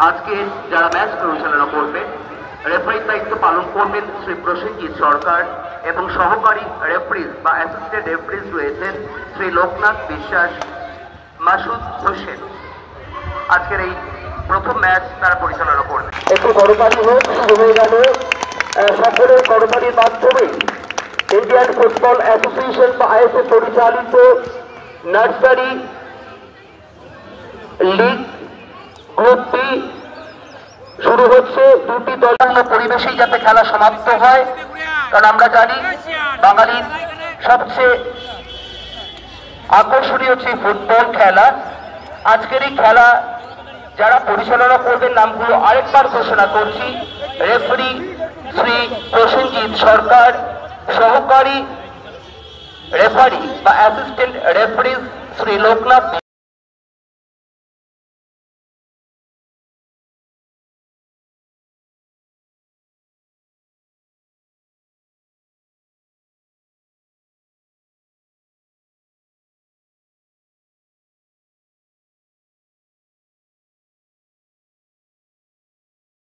আজকে যারা ম্যাচ পরিচালনা করবেন, রেফারির দায়িত্ব পালন করবেন শ্রী প্রসেনজিৎ সরকার এবং সহকারী রেফারিজ বা অ্যাসিস্ট্যান্ট রেফারিজ রয়েছেন শ্রী লোকনাথ বিশ্বাস, মাসুদ হোসেন। আজকের এই প্রথম ম্যাচ তারা পরিচালনা করবেন। একটু করতালি হোক, শুরু হয়ে গেল। সকলের করতালির মাধ্যমে ইন্ডিয়ান ফুটবল অ্যাসোসিয়েশন বা আইএসএ পরিচালিত নার্সারি লিগ গ্রুপ বি শুরু হচ্ছে। দুটি দলের পরিবেশেই যাতে খেলা সমাপ্ত হয়, কারণ আমরা জানি বাঙালির সবচেয়ে আকর্ষণীয় হচ্ছে ফুটবল খেলা। আজকের এই খেলা যারা পরিচালনা করবেন নামগুলো আরেকবার ঘোষণা করছি। রেফারি শ্রী প্রসেনজিৎ সরকার, সহকারী রেফারি বা অ্যাসিস্ট্যান্ট রেফারি শ্রী লোকনাথ